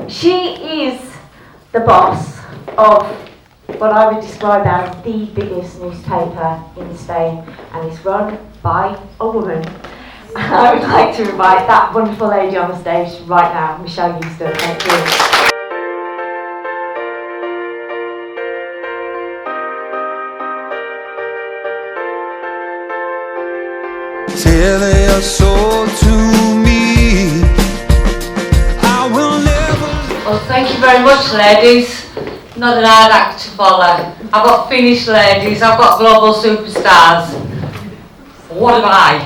She is the boss of what I would describe as the biggest newspaper in Spain, and it's run by a woman. And I would like to invite that wonderful lady on the stage right now, Michel Euesden. Thank you. Tell your soul to me. I will never. Well, thank you very much, ladies. Not an hard act to follow. I've got Finnish ladies, I've got global superstars. What am I?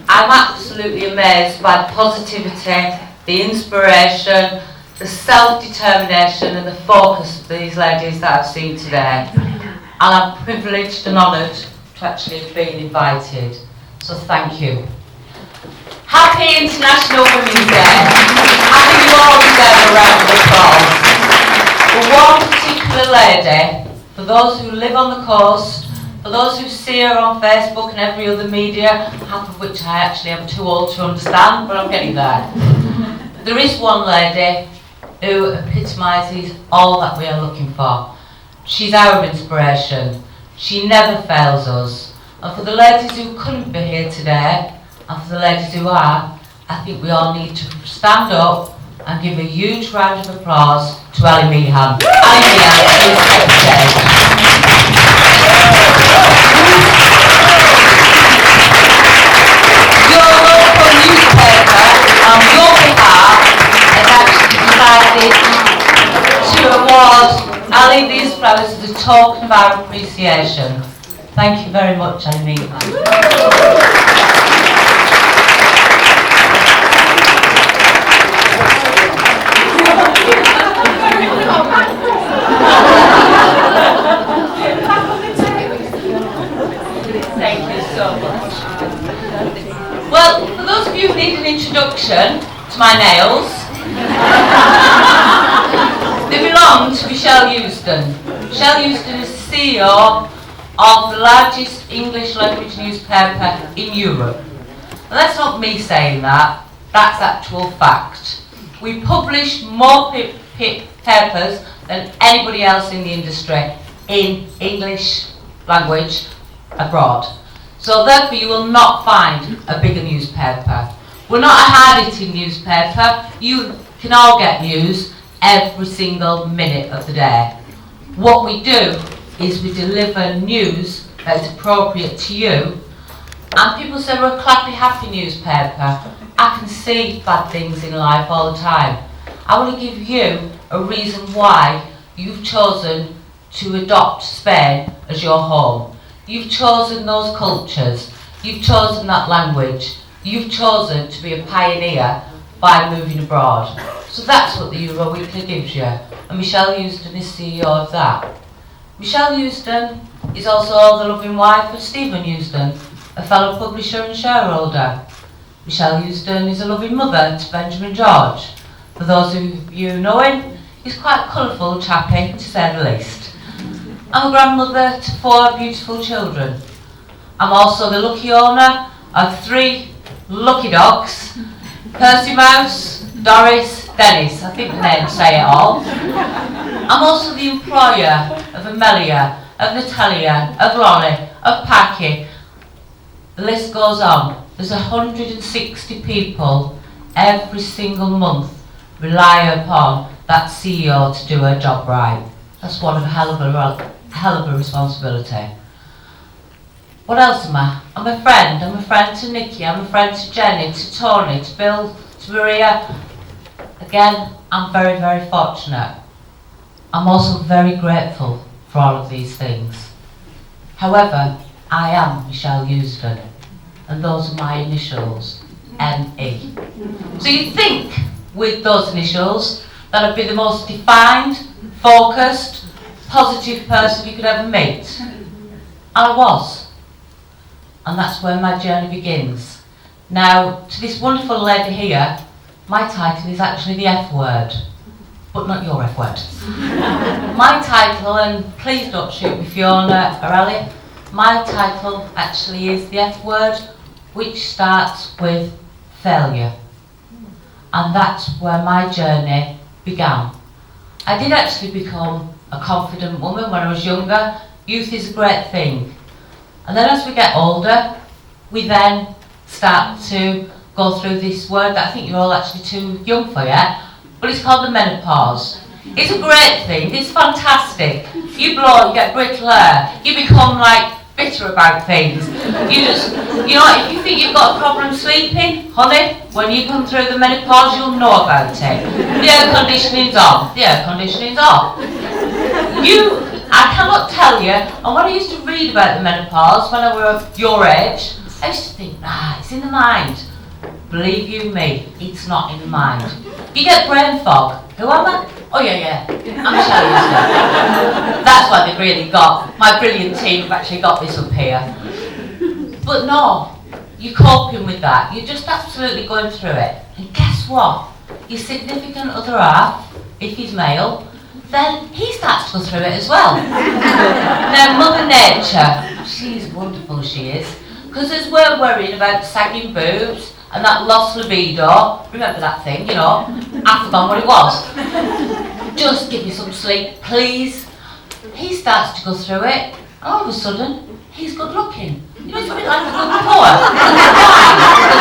I'm absolutely amazed by the positivity, the inspiration, the self-determination and the focus of these ladies that I've seen today. And I'm privileged and honoured to actually have been invited. So thank you. Happy International Women's Day. Happy you all deserve a round of applause. For one particular lady, for those who live on the coast, for those who see her on Facebook and every other media, half of which I actually am too old to understand, but I'm getting there. There is one lady who epitomises all that we are looking for. She's our inspiration. She never fails us. And for the ladies who couldn't be here today, and for the ladies who are, I think we all need to stand up and give a huge round of applause to Ali Meehan. Ali Meehan, please take the stage. Your local newspaper, on your behalf, has actually decided to award Ali these flowers as a token of our appreciation. Thank you very much, Ali Meehan. Thank you so much. Well, for those of you who need an introduction to my nails, they belong to Michel Euesden. Michel Euesden is the CEO of the largest English language newspaper in Europe. And that's not me saying that, that's actual fact. We publish more papers than anybody else in the industry in English language abroad. So therefore you will not find a bigger newspaper. We're not a hard-hitting newspaper. You can all get news every single minute of the day. What we do is we deliver news that's appropriate to you. And people say we're a clappy, happy newspaper. I can see bad things in life all the time. I want to give you a reason why you've chosen to adopt Spain as your home. You've chosen those cultures. You've chosen that language. You've chosen to be a pioneer by moving abroad. So that's what the Euro Weekly gives you. And Michel Euesden is CEO of that. Michel Euesden is also the loving wife of Stephen Euesden, a fellow publisher and shareholder. Michel Euesden is a loving mother to Benjamin George. For those of you who know him, he's quite a colourful chappy, to say the least. I'm a grandmother to 4 beautiful children. I'm also the lucky owner of 3 lucky dogs, Percy Mouse, Doris, Dennis. I think the names say it all. I'm also the employer of Amelia, of Natalia, of Lonnie, of Packy. The list goes on. There's 160 people every single month rely upon that CEO to do her job right. That's one of a hell of a responsibility. What else am I? I'm a friend. I'm a friend to Nikki. I'm a friend to Jenny, to Tony, to Bill, to Maria. Again, I'm very, very fortunate. I'm also very grateful for all of these things. However, I am Michel Euesden, and those are my initials, M.E. So you'd think, with those initials, that I'd be the most defined, focused, positive person you could ever meet. And I was. And that's where my journey begins. Now, to this wonderful lady here, my title is actually the F word, but not your F word. My title, and please don't shoot me Fiona or Ali, my title actually is the F word, which starts with failure. And that's where my journey began. I did actually become a confident woman when I was younger. Youth is a great thing. And then as we get older, we then start to go through this word that I think you're all actually too young for yet, but it's called the menopause. It's a great thing, it's fantastic. You blow, you get brittle hair, you become like bitter about things. You just, you know, if you think you've got a problem sleeping, honey, when you come through the menopause, you'll know about it. The air conditioning's on, the air conditioning's off. I cannot tell you, and when I used to read about the menopause, when I was your age, I used to think, it's in the mind. Believe you me, it's not in the mind. You get brain fog. Who am I? Oh yeah, I'm Michel Euesden. That's why they've really got, my brilliant team have actually got this up here. But no, you're coping with that. You're just absolutely going through it. And guess what? Your significant other half, if he's male, then he starts to go through it as well. Now Mother Nature, she's wonderful, she is. Because as we're worrying about sagging boobs and that lost libido, remember that thing, you know, I've forgotten what it was. Just give me some sleep, please. He starts to go through it, and all of a sudden, he's good looking. You know, he's a bit like a good poor,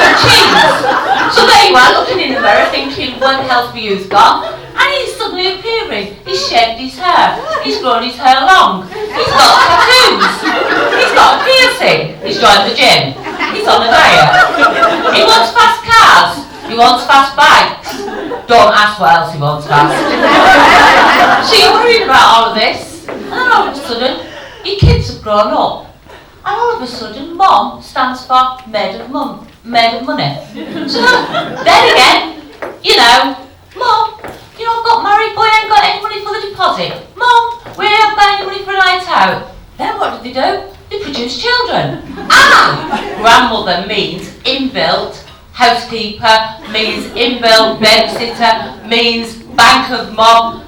good cheese. So there you are, looking in the mirror, thinking, where the hell's my youth gone? And he's suddenly appearing. He's shaved his hair. He's grown his hair long. He's got tattoos. He's got a piercing. He's joined the gym. He's on a diet. He wants fast cars. He wants fast bikes. Don't ask what else he wants fast. So you're worried about all of this, and then all of a sudden, your kids have grown up. And all of a sudden, Mom stands for maid of money. So then again, you know, Mom, you know, I've got married, boy, I ain't got any money for the deposit. Mom, we ain't got any money for a night out. Then what do? They produce children. Grandmother means inbuilt housekeeper, means inbuilt babysitter, means bank of mom.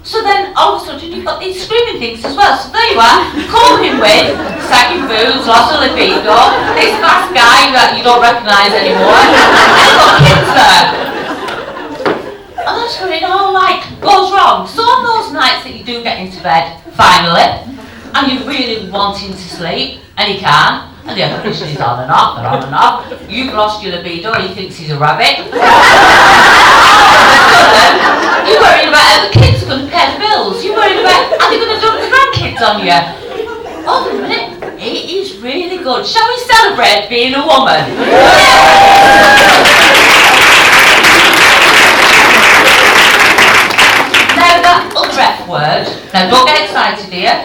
So then all of a sudden you've got these screaming things as well. So there you are, coping with sagging boobs, loss of libido, this fast guy that you don't recognise anymore, and you've got kids there. And that's where it all like goes wrong. So on those nights that you do get into bed, finally, and you're really wanting to sleep, and you can't, and the air conditioning is on and off, and on and off, you've lost your libido, he thinks he's a rabbit. You're worried about how the kids are going to pay the bills. You're worried about how they're going to dump the grandkids on you. Hold on a minute, it is really good. Shall we celebrate being a woman? Now that other F word, now don't get excited here,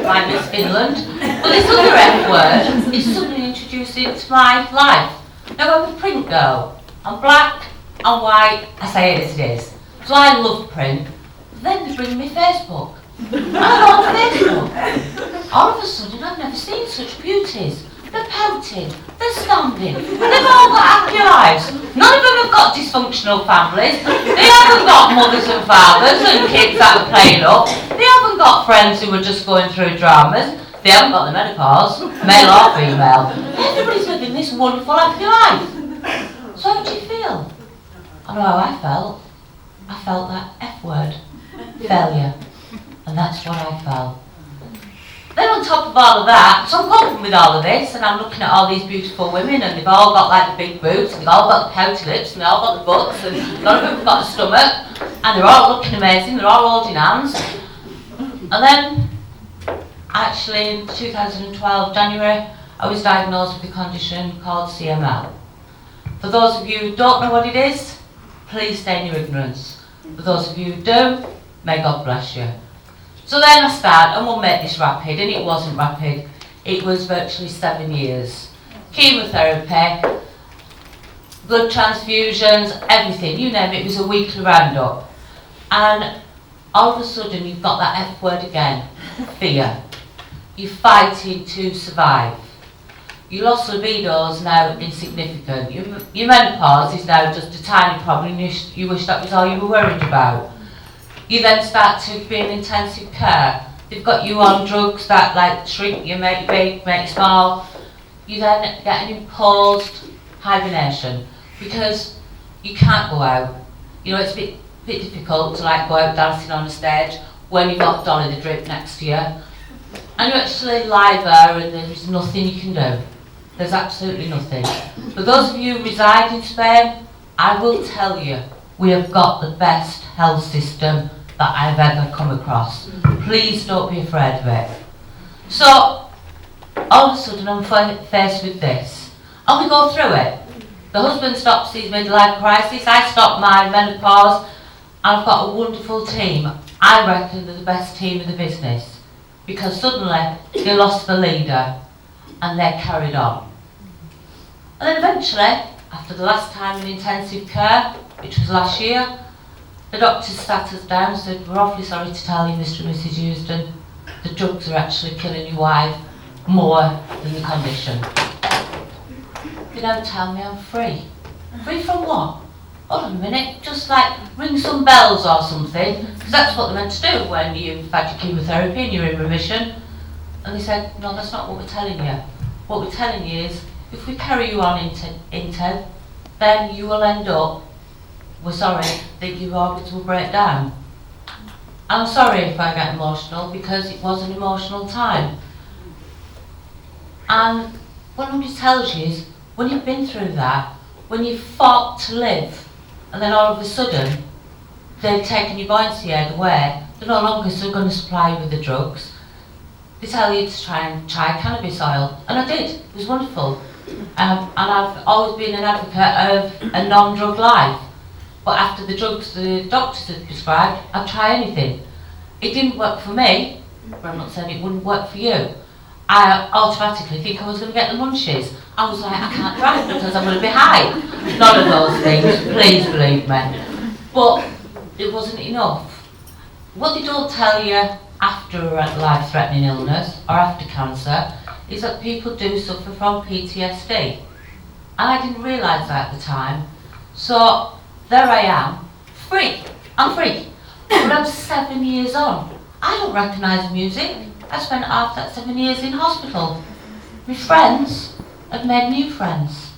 like Miss Finland, but this other F word is suddenly introduced into my life. Now I'm a print girl. I'm black, I'm white, I say it as it is. So I love print. Then they bring me Facebook. And I go on Facebook. All of a sudden I've never seen such beauties. They're pouting, they're standing, they've all got happy lives. None of them have got dysfunctional families. They haven't got mothers and fathers and kids that are playing up. They haven't got friends who are just going through dramas. They haven't got the menopause, male or female. Everybody's living this wonderful happy life. So how do you feel? I know how I felt. I felt that F word, failure. And that's what I felt. Then on top of all of that, so I'm coping with all of this, and I'm looking at all these beautiful women, and they've all got like the big boobs, and they've all got the pouty lips, and they've all got the butts, and none of them have got a stomach, and they're all looking amazing, they're all holding hands. And then, actually in 2012, January, I was diagnosed with a condition called CML. For those of you who don't know what it is, please stay in your ignorance. For those of you who do, may God bless you. So then I started, and we'll make this rapid, and it wasn't rapid. It was virtually 7 years. Chemotherapy, blood transfusions, everything, you name it, it was a weekly roundup. And all of a sudden you've got that F word again, fear. You're fighting to survive. Your loss of libido is now insignificant. Your menopause is now just a tiny problem, you wish that was all you were worried about. You then start to be in intensive care. They've got you on drugs that like shrink you, make you big, make you small. You then get an imposed hibernation because you can't go out. You know, it's a bit bit difficult to like go out dancing on a stage when you've got Dolly the Drip next to you. And you actually lie there and there's nothing you can do. There's absolutely nothing. For those of you who reside in Spain, I will tell you, we have got the best health system that I've ever come across. Please don't be afraid of it. So, all of a sudden I'm faced with this. And we go through it. The husband stops his midlife crisis, I stop my menopause, and I've got a wonderful team. I reckon they're the best team in the business. Because suddenly, they lost the leader, and they carried on. And then eventually, after the last time in intensive care, which was last year, the doctors sat us down and said, we're awfully sorry to tell you, Mr and Mrs Euesden, the drugs are actually killing your wife more than the condition. You don't tell me I'm free. Free from what? Hold on a minute, just like ring some bells or something, because that's what they're meant to do when you've had your chemotherapy and you're in remission. And they said, no, that's not what we're telling you. What we're telling you is, if we carry you on into then you will end up, we're sorry, that your organs will break down. I'm sorry if I get emotional, because it was an emotional time. And what nobody tells you is, when you've been through that, when you've fought to live, and then all of a sudden, they've taken your buoyancy aid away, they're no longer going to supply you with the drugs. They tell you to try cannabis oil, and I did. It was wonderful. And I've always been an advocate of a non-drug life. But after the drugs the doctors had prescribed, I'd try anything. It didn't work for me, but I'm not saying it wouldn't work for you. I automatically think I was going to get the munchies. I was like, I can't drive because I'm going to be high. None of those things, please believe me. But it wasn't enough. What they don't tell you after a life-threatening illness or after cancer is that people do suffer from PTSD. And I didn't realise that at the time. So there I am, free. I'm free. But I'm 7 years on. I don't recognise music. I spent half that 7 years in hospital. My friends had made new friends.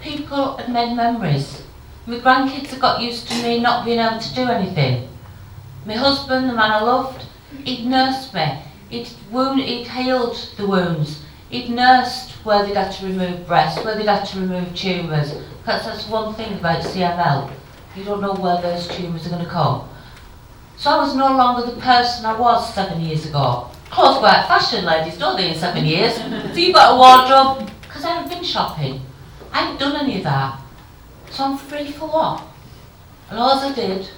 People had made memories. My grandkids had got used to me not being able to do anything. My husband, the man I loved, he'd nursed me. He'd healed the wounds. He'd nursed where they'd had to remove breasts, where they'd had to remove tumours. Because that's one thing about CML. You don't know where those tumours are going to come. So I was no longer the person I was 7 years ago. Clothes go out of fashion, ladies, don't they, in 7 years? So you've got a wardrobe, because I haven't been shopping. I haven't done any of that. So I'm free for what? And all I did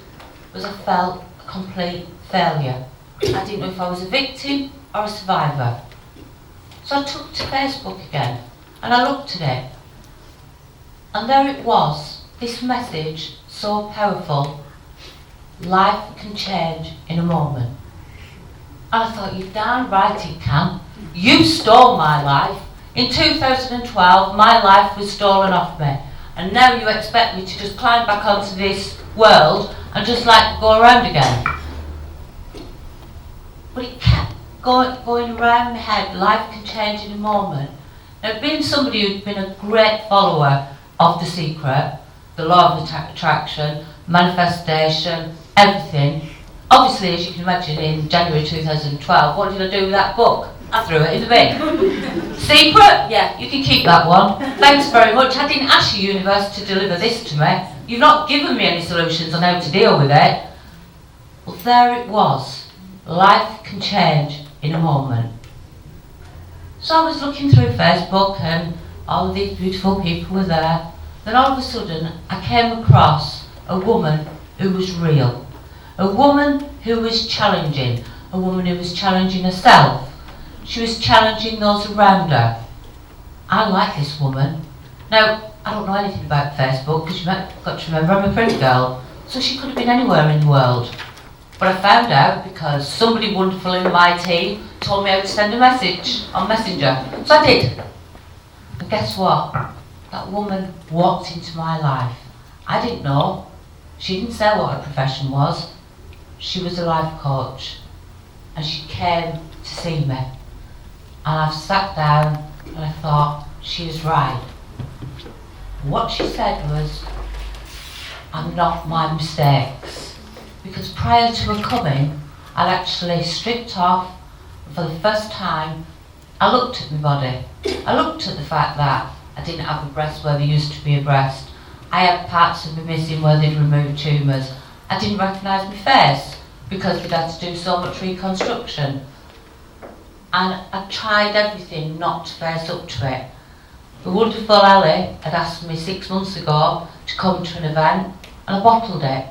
was I felt a complete failure. I didn't know if I was a victim or a survivor. So I took to Facebook again, and I looked at it. And there it was, this message, so powerful. Life can change in a moment. And I thought, you're damn right it can. You stole my life. In 2012, my life was stolen off me. And now you expect me to just climb back onto this world and just like go around again. But it kept going around my head. Life can change in a moment. Now, being somebody who's been a great follower of The Secret, the law of attraction, manifestation, everything. Obviously, as you can imagine, in January 2012, what did I do with that book? I threw it in the bin. Secret? Yeah, you can keep that one. Thanks very much. I didn't ask you, universe, to deliver this to me. You've not given me any solutions on how to deal with it. Well, there it was. Life can change in a moment. So I was looking through Facebook and all of these beautiful people were there. Then all of a sudden, I came across a woman who was real. A woman who was challenging. A woman who was challenging herself. She was challenging those around her. I like this woman. Now, I don't know anything about Facebook because you've got to remember I'm a print girl. So she could have been anywhere in the world. But I found out because somebody wonderful in my team told me how to send a message on Messenger. So I did. And guess what? That woman walked into my life. I didn't know. She didn't say what her profession was. She was a life coach. And she came to see me. And I've sat down and I thought, she is right. What she said was, and not my mistakes. Because prior to her coming, I'd actually stripped off. For the first time, I looked at my body. I looked at the fact that I didn't have a breast where there used to be a breast. I had parts of me missing where they'd removed tumours. I didn't recognise my face because they'd had to do so much reconstruction. And I tried everything not to face up to it. The wonderful Ellie had asked me 6 months ago to come to an event, and I bottled it.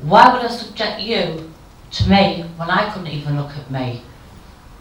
Why would I subject you to me when I couldn't even look at me?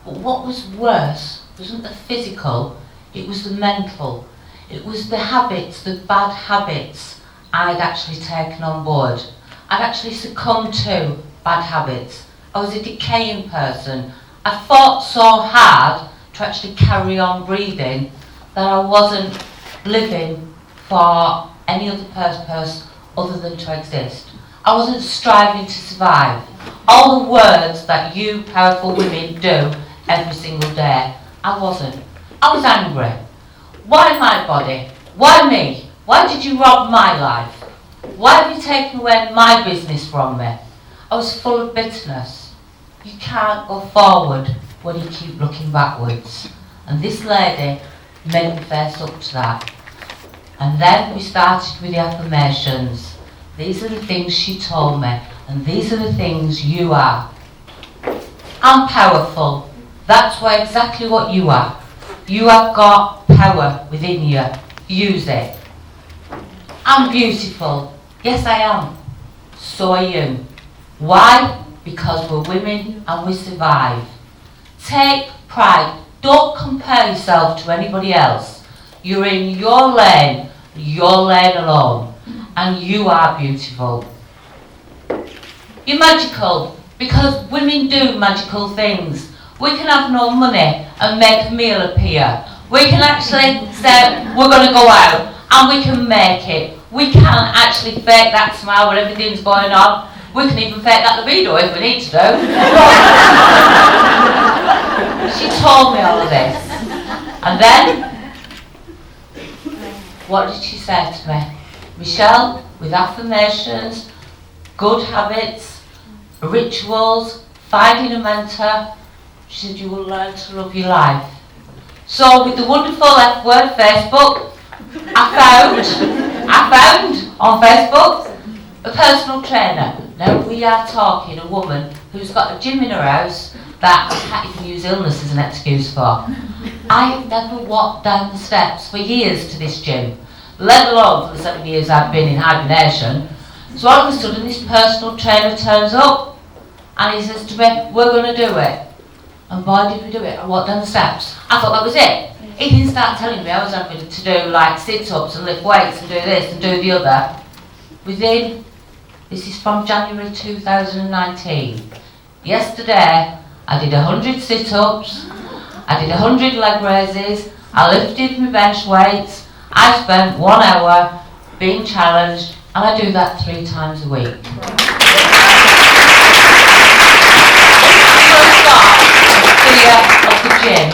But what was worse wasn't the physical, it was the mental. It was the habits, the bad habits I'd actually taken on board. I'd actually succumbed to bad habits. I was a decaying person. I fought so hard to actually carry on breathing that I wasn't living for any other purpose other than to exist. I wasn't striving to survive. All the words that you powerful women do every single day, I wasn't. I was angry. Why my body? Why me? Why did you rob my life? Why have you taken away my business from me? I was full of bitterness. You can't go forward when you keep looking backwards. And this lady made me face up to that. And then we started with the affirmations. These are the things she told me, and these are the things you are. I'm powerful. That's exactly what you are. You have got power within you. Use it. I'm beautiful. Yes, I am. So are you. Why? Because we're women and we survive. Take pride. Don't compare yourself to anybody else. You're in your lane alone, and you are beautiful. You're magical, because women do magical things. We can have no money and make a meal appear. We can actually say we're going to go out and we can make it. We can actually fake that smile when everything's going on. We can even fake that libido if we need to do. She told me all of this. And then, what did she say to me? Michelle, with affirmations, good habits, rituals, finding a mentor, she said you will learn to love your life. So with the wonderful F word, Facebook, I found on Facebook a personal trainer. Now we are talking a woman who's got a gym in her house that I can't even use illness as an excuse for. I have never walked down the steps for years to this gym, let alone for the 7 years I've been in hibernation. So all of a sudden this personal trainer turns up and he says to me, we're going to do it. And boy did we do it. I walked down the steps. I thought that was it. He didn't start telling me I was having to do like sit-ups and lift weights and do this and do the other. This is from January 2019. Yesterday I did 100 sit-ups, I did 100 leg raises, I lifted my bench weights, I spent 1 hour being challenged, and I do that 3 times a week. Fear of the gym,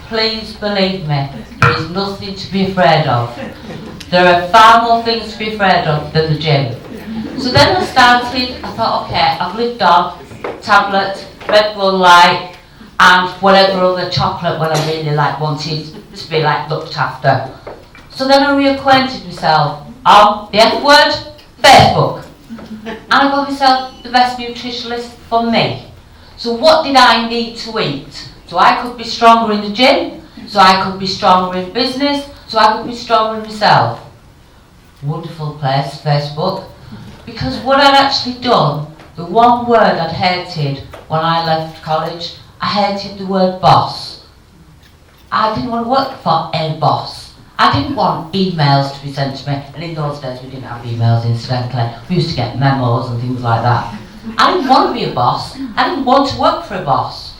please believe me, there is nothing to be afraid of. There are far more things to be afraid of than the gym. So then I thought, okay, I've lived on tablets, Red Bull Light, and whatever other chocolate when I really wanted to be looked after. So then I reacquainted myself on the F word, Facebook. And I got myself the best nutritionist for me. So what did I need to eat? So I could be stronger in the gym, so I could be stronger in business, so I could be stronger in myself. Wonderful place, Facebook. Because what I'd actually done, the one word I'd hated when I left college, I hated the word boss. I didn't want to work for a boss. I didn't want emails to be sent to me, and in those days we didn't have emails incidentally. We used to get memos and things like that. I didn't want to be a boss. I didn't want to work for a boss.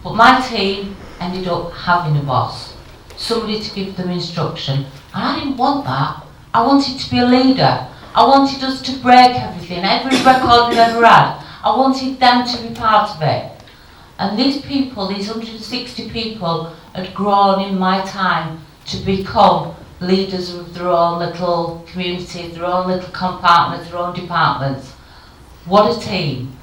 But my team ended up having a boss, somebody to give them instruction, and I didn't want that. I wanted to be a leader. I wanted us to break everything, every record we've ever had. I wanted them to be part of it. And these people, these 160 people, had grown in my time to become leaders of their own little communities, their own little compartments, their own departments. What a team.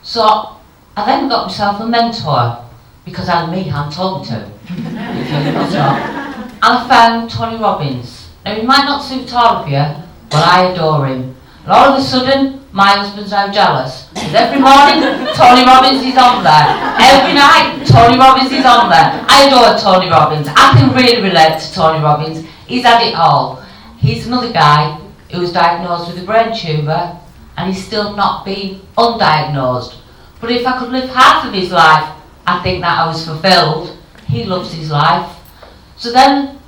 So I then got myself a mentor, because I had me hand told me to. And I found Tony Robbins. Now he might not suit all of you, but I adore him. And all of a sudden, my husband's now jealous. Because every morning, Tony Robbins is on there. Every night, Tony Robbins is on there. I adore Tony Robbins. I can really relate to Tony Robbins. He's had it all. He's another guy who was diagnosed with a brain tumour, and he's still not been undiagnosed. But if I could live half of his life, I think that I was fulfilled. He loves his life. So then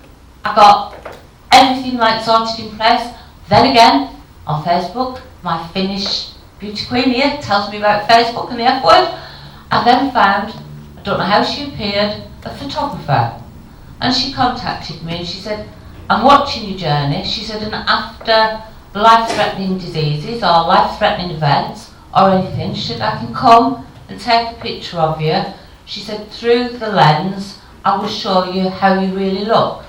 I got everything like sorted in place. Then again, on Facebook, my Finnish beauty queen here tells me about Facebook and the F word. I then found, I don't know how she appeared, a photographer. And she contacted me and she said, I'm watching your journey. She said, and after life-threatening diseases or life-threatening events or anything, she said, I can come and take a picture of you. She said, through the lens, I will show you how you really look.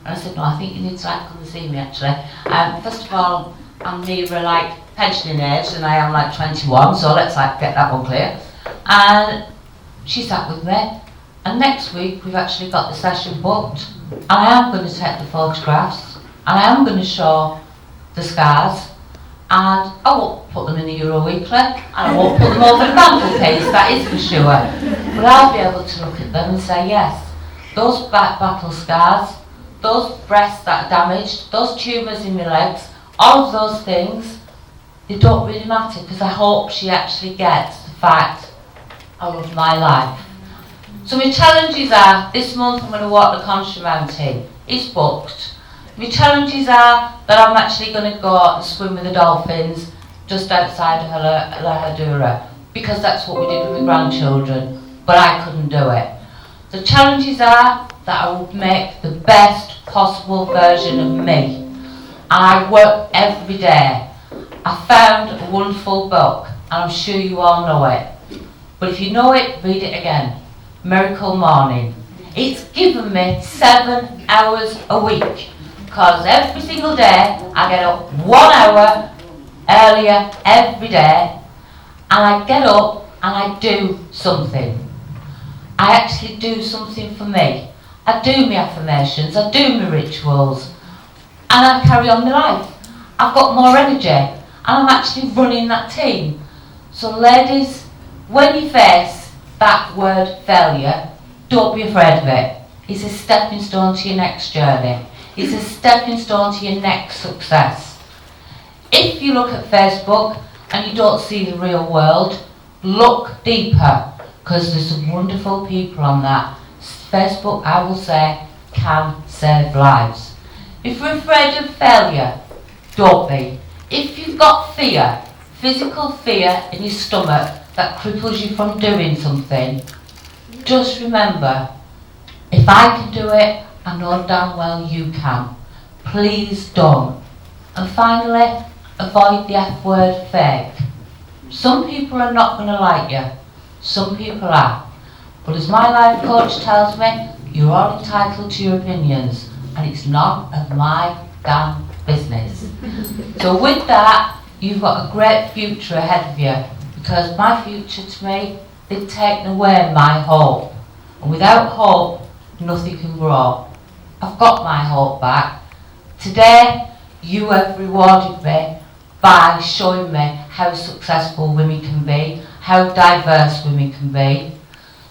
And I said, no, I think you need to come and see me actually. First of all, I'm nearer like pensioning age and I am like 21, so let's like get that one clear. And she sat with me, and next week we've actually got the session booked, and I am going to take the photographs, and I am going to show the scars, and I won't put them in the Euro Weekly, and I won't put them over the mantelpiece, that is for sure. But I'll be able to look at them and say, yes, those back battle scars, those breasts that are damaged, those tumours in my legs, all of those things, they don't really matter, because I hope she actually gets the fact I love my life. So my challenges are, this month I'm going to walk the Concha Mountain. It's booked. My challenges are that I'm actually going to go and swim with the dolphins just outside of La Herradura, because that's what we did with my grandchildren, but I couldn't do it. The challenges are that I will make the best possible version of me. And I work every day. I found a wonderful book, and I'm sure you all know it. But if you know it, read it again. Miracle Morning. It's given me 7 hours a week, because every single day I get up 1 hour earlier every day, and I get up and I do something. I actually do something for me. I do my affirmations, I do my rituals, and I carry on my life. I've got more energy, and I'm actually running that team. So ladies, when you face that word failure, don't be afraid of it. It's a stepping stone to your next journey. It's a stepping stone to your next success. If you look at Facebook and you don't see the real world, look deeper, because there's some wonderful people on that. Facebook, I will say, can save lives. If you're afraid of failure, don't be. If you've got fear, physical fear in your stomach that cripples you from doing something, just remember, if I can do it, I know damn well you can. Please don't. And finally, avoid the F word fake. Some people are not going to like you. Some people are. But as my life coach tells me, you're all entitled to your opinions, and it's none of my damn business. So with that, you've got a great future ahead of you, because my future to me, they've taken away my hope. And without hope, nothing can grow. I've got my hope back. Today, you have rewarded me by showing me how successful women can be, how diverse women can be.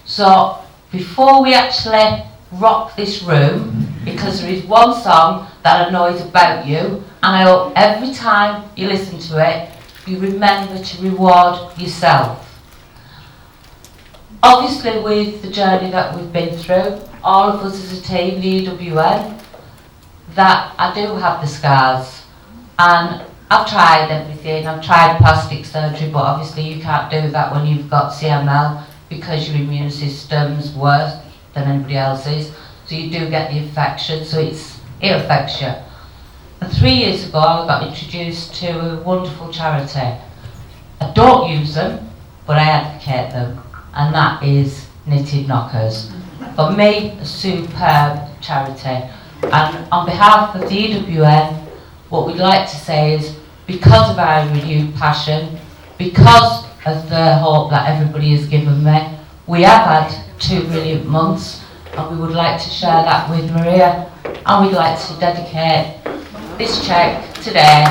So, before we actually rock this room, because there is one song that I know is about you, and I hope every time you listen to it, you remember to reward yourself. Obviously, with the journey that we've been through, all of us as a team, the EWN, that I do have the scars, and I've tried everything. I've tried plastic surgery, but obviously you can't do that when you've got CML, because your immune system's worse than anybody else's, so you do get the infection, so it affects you. And 3 years ago I got introduced to a wonderful charity. I don't use them, but I advocate them, and that is Knitted Knockers. For me, a superb charity. And on behalf of the EWN, what we'd like to say is, because of our renewed passion, because of the hope that everybody has given me, we have had 2 brilliant months, and we would like to share that with Maria, and we'd like to dedicate this cheque today.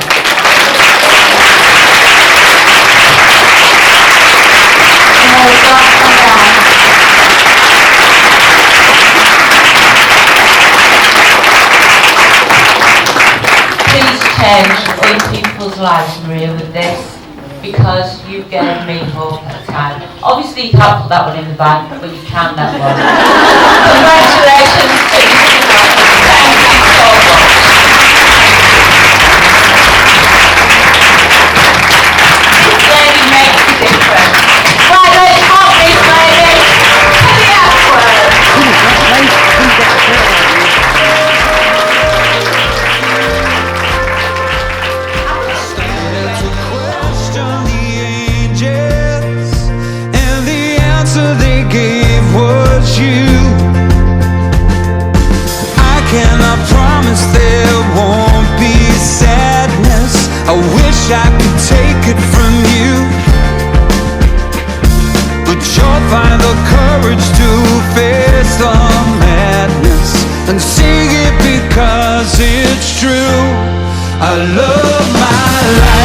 Please change other people's lives, Maria, with this, because you gave me hope at a time. Obviously you can't put that one in the bank, but you can that one. Congratulations to you. Thank you so much. This lady makes a difference. Right, let's help this lady to the Ashworth. To question the angels, and the answer they gave was you. I cannot promise there won't be sadness. I wish I could take it from you, but you'll find the courage to face the madness and sing it because it's true. I love my life.